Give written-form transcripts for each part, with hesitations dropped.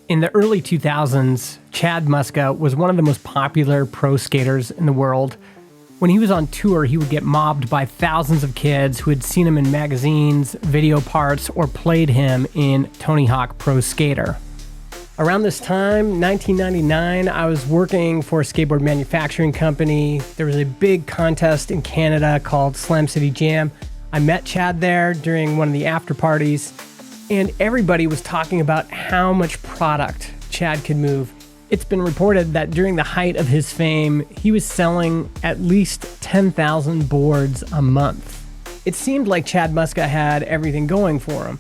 In the early 2000s, Chad Muska was one of the most popular pro skaters in the world. When he was on tour, he would get mobbed by thousands of kids who had seen him in magazines, video parts, or played him in Tony Hawk Pro Skater. Around this time, 1999, I was working for a skateboard manufacturing company. There was a big contest in Canada called Slam City Jam. I met Chad there during one of the after parties, and everybody was talking about how much product Chad could move. It's been reported that during the height of his fame, he was selling at least 10,000 boards a month. It seemed like Chad Muska had everything going for him.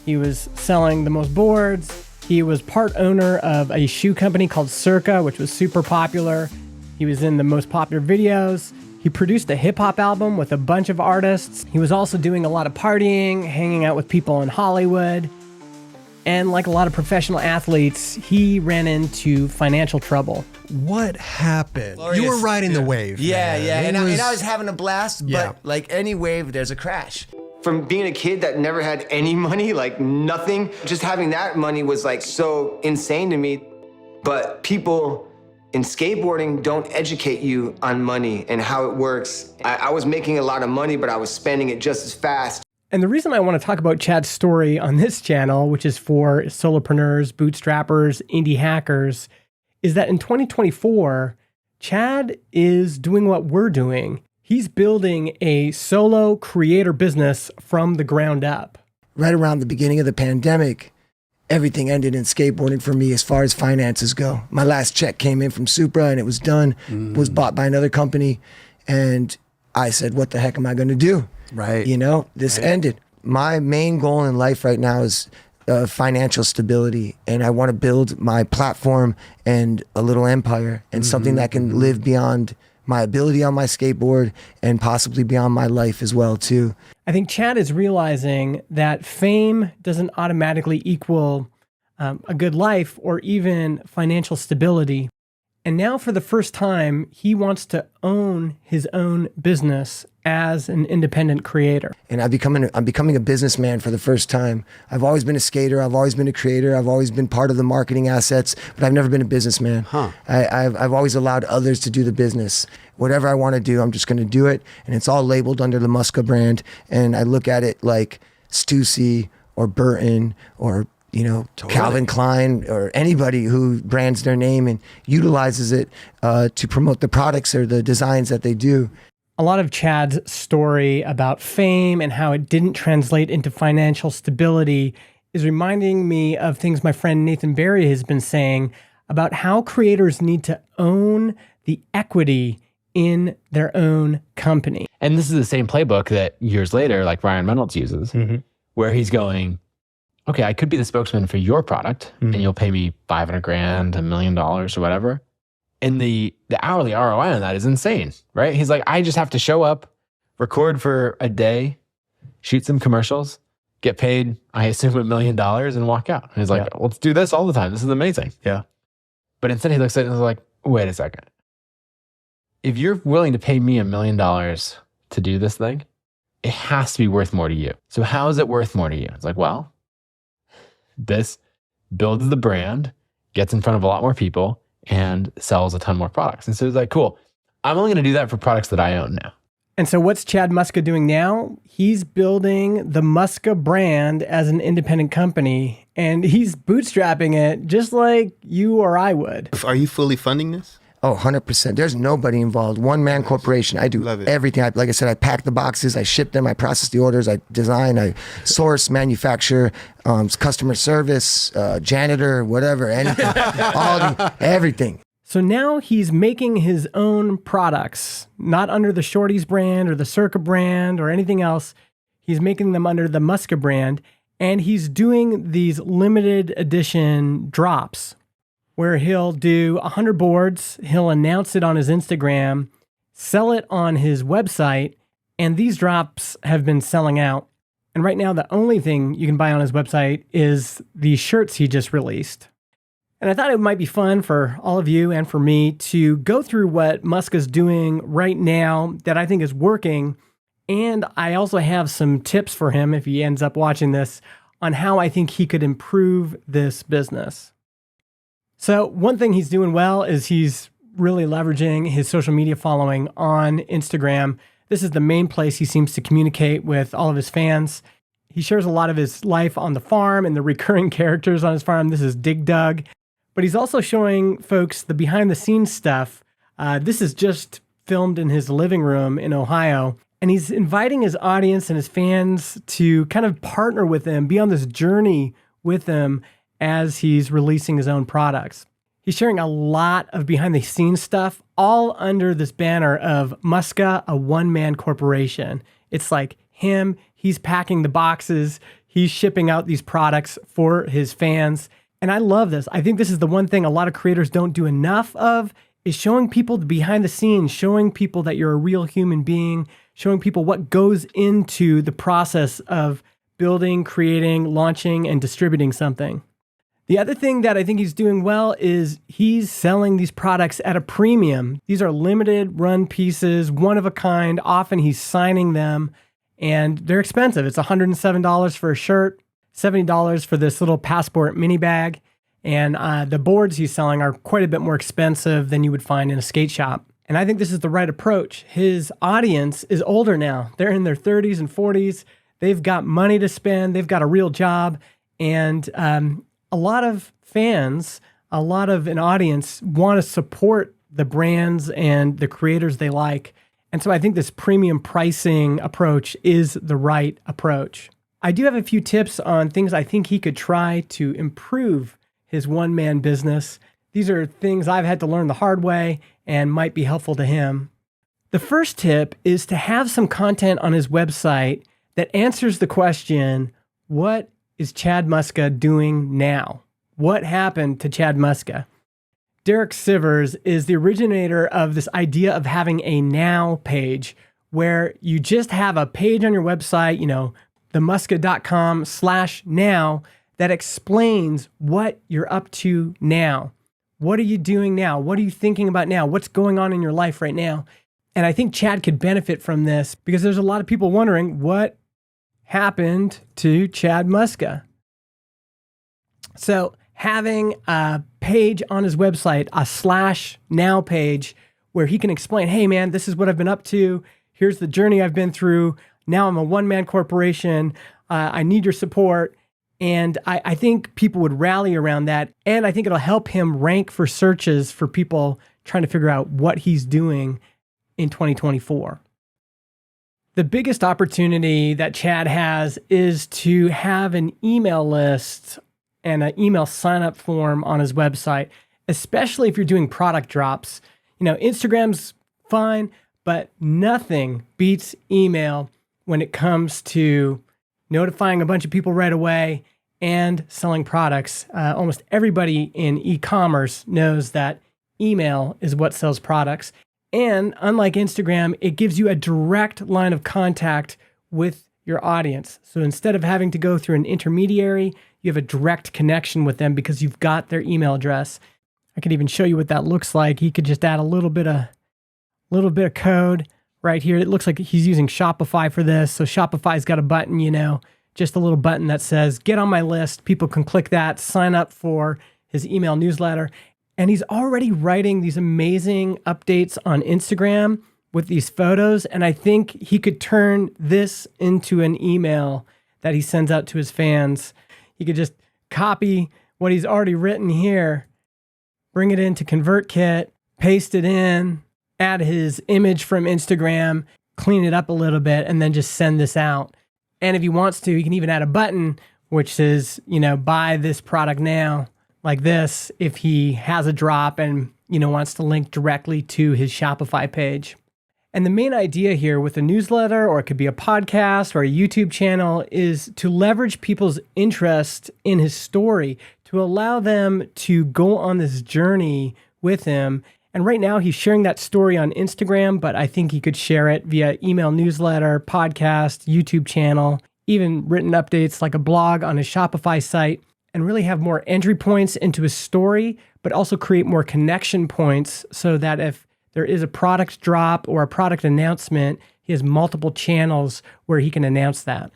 He was selling the most boards. He was part owner of a shoe company called Circa, which was super popular. He was in the most popular videos. He produced a hip-hop album with a bunch of artists. He was also doing a lot of partying, hanging out with people in Hollywood. And like a lot of professional athletes, he ran into financial trouble. What happened? Glorious. You were riding the wave. Yeah, man. yeah. And I was having a blast, but like any wave, there's a crash. From being a kid that never had any money, like nothing, just having that money was like so insane to me. But people in skateboarding don't educate you on money and how it works. I was making a lot of money, but I was spending it just as fast. And the reason I want to talk about Chad's story on this channel, which is for solopreneurs, bootstrappers, indie hackers, is that in 2024, Chad is doing what we're doing. He's building a solo creator business from the ground up. Right around the beginning of the pandemic, everything ended in skateboarding for me as far as finances go. My last check came in from Supra and it was done, was bought by another company. And I said, what the heck am I going to do? Right. You know, this ended. My main goal in life right now is financial stability. And I want to build my platform and a little empire and something that can live beyond my ability on my skateboard and possibly beyond my life as well, too. I think Chad is realizing that fame doesn't automatically equal a good life or even financial stability. And now for the first time, he wants to own his own business as an independent creator. And I'm becoming a businessman for the first time. I've always been a skater. I've always been a creator. I've always been part of the marketing assets, but I've never been a businessman. I've always allowed others to do the business. Whatever I want to do, I'm just going to do it. And it's all labeled under the Muska brand. And I look at it like Stussy or Burton or Calvin Klein or anybody who brands their name and utilizes it to promote the products or the designs that they do. A lot of Chad's story about fame and how it didn't translate into financial stability is reminding me of things my friend Nathan Barry has been saying about how creators need to own the equity in their own company. And this is the same playbook that years later, like Ryan Reynolds uses, where he's going, okay, I could be the spokesman for your product and you'll pay me $500,000, $1 million or whatever. And the hourly ROI on that is insane, right? He's like, I just have to show up, record for a day, shoot some commercials, get paid, I assume $1 million and walk out. And he's like, let's do this all the time. This is amazing. Yeah. But instead he looks at it and is like, wait a second. If you're willing to pay me $1 million to do this thing, it has to be worth more to you. So how is it worth more to you? It's like, well, this builds the brand, gets in front of a lot more people, and sells a ton more products. And so it's like, cool, I'm only going to do that for products that I own now. And so what's Chad Muska doing now? He's building the Muska brand as an independent company, and he's bootstrapping it just like you or I would. Are you fully funding this? Oh, 100%. There's nobody involved. One-man corporation. I do everything. Like I said, I pack the boxes, I ship them, I process the orders, I design, I source, manufacture, customer service, janitor, whatever, anything, everything. So now he's making his own products, not under the Shorties brand or the Circa brand or anything else. He's making them under the Muska brand, and he's doing these limited edition drops where he'll do 100 boards, he'll announce it on his Instagram, sell it on his website, and these drops have been selling out. And right now, the only thing you can buy on his website is the shirts he just released. And I thought it might be fun for all of you and for me to go through what Muska's doing right now that I think is working. And I also have some tips for him if he ends up watching this on how I think he could improve this business. So one thing he's doing well is he's really leveraging his social media following on Instagram. This is the main place he seems to communicate with all of his fans. He shares a lot of his life on the farm and the recurring characters on his farm. This is Dig Dug. But he's also showing folks the behind the scenes stuff. This is just filmed in his living room in Ohio. And he's inviting his audience and his fans to kind of partner with him, be on this journey with him as he's releasing his own products. He's sharing a lot of behind the scenes stuff, all under this banner of Muska, a one-man corporation. It's like him, he's packing the boxes, he's shipping out these products for his fans. And I love this. I think this is the one thing a lot of creators don't do enough of, is showing people the behind the scenes, showing people that you're a real human being, showing people what goes into the process of building, creating, launching, and distributing something. The other thing that I think he's doing well is he's selling these products at a premium. These are limited run pieces, one of a kind. Often he's signing them and they're expensive. It's $107 for a shirt, $70 for this little passport mini bag. And the boards he's selling are quite a bit more expensive than you would find in a skate shop. And I think this is the right approach. His audience is older now. They're in their 30s and 40s. They've got money to spend. They've got a real job. And a lot of fans, a lot of an audience want to support the brands and the creators they like. And so I think this premium pricing approach is the right approach. I do have a few tips on things I think he could try to improve his one-man business. These are things I've had to learn the hard way and might be helpful to him. The first tip is to have some content on his website that answers the question, what is Chad Muska doing now? What happened to Chad Muska? Derek Sivers is the originator of this idea of having a now page where you just have a page on your website, themuska.com/now that explains what you're up to now. What are you doing now? What are you thinking about now? What's going on in your life right now? And I think Chad could benefit from this because there's a lot of people wondering what happened to Chad Muska. So having a page on his website, a /now page where he can explain, hey man, this is what I've been up to. Here's the journey I've been through. Now I'm a one-man corporation. I need your support. And I think people would rally around that. And I think it'll help him rank for searches for people trying to figure out what he's doing in 2024. The biggest opportunity that Chad has is to have an email list and an email sign-up form on his website, especially if you're doing product drops. Instagram's fine, but nothing beats email when it comes to notifying a bunch of people right away and selling products. Almost everybody in e-commerce knows that email is what sells products. And unlike Instagram, it gives you a direct line of contact with your audience. So instead of having to go through an intermediary, you have a direct connection with them because you've got their email address. I could even show you what that looks like. He could just add a little bit of code right here. It looks like he's using Shopify for this. So Shopify's got a button, just a little button that says, get on my list. People can click that, sign up for his email newsletter. And he's already writing these amazing updates on Instagram with these photos. And I think he could turn this into an email that he sends out to his fans. He could just copy what he's already written here, bring it into ConvertKit, paste it in, add his image from Instagram, clean it up a little bit, and then just send this out. And if he wants to, he can even add a button which says, buy this product now, like this, if he has a drop and, wants to link directly to his Shopify page. And the main idea here with a newsletter, or it could be a podcast or a YouTube channel, is to leverage people's interest in his story, to allow them to go on this journey with him. And right now he's sharing that story on Instagram, but I think he could share it via email newsletter, podcast, YouTube channel, even written updates like a blog on his Shopify site, and really have more entry points into his story, but also create more connection points so that if there is a product drop or a product announcement, he has multiple channels where he can announce that.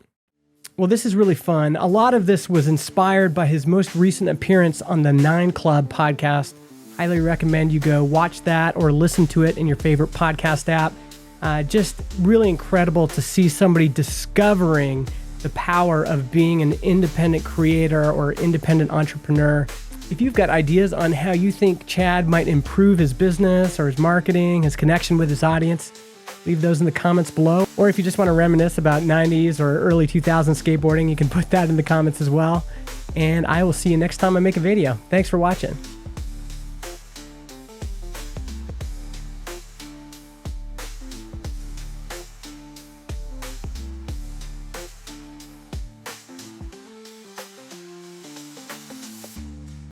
Well, this is really fun. A lot of this was inspired by his most recent appearance on the 9 Club podcast. Highly recommend you go watch that or listen to it in your favorite podcast app. Just really incredible to see somebody discovering the power of being an independent creator or independent entrepreneur. If you've got ideas on how you think Chad might improve his business or his marketing, his connection with his audience, leave those in the comments below. Or if you just want to reminisce about 90s or early 2000s skateboarding, you can put that in the comments as well. And I will see you next time I make a video. Thanks for watching.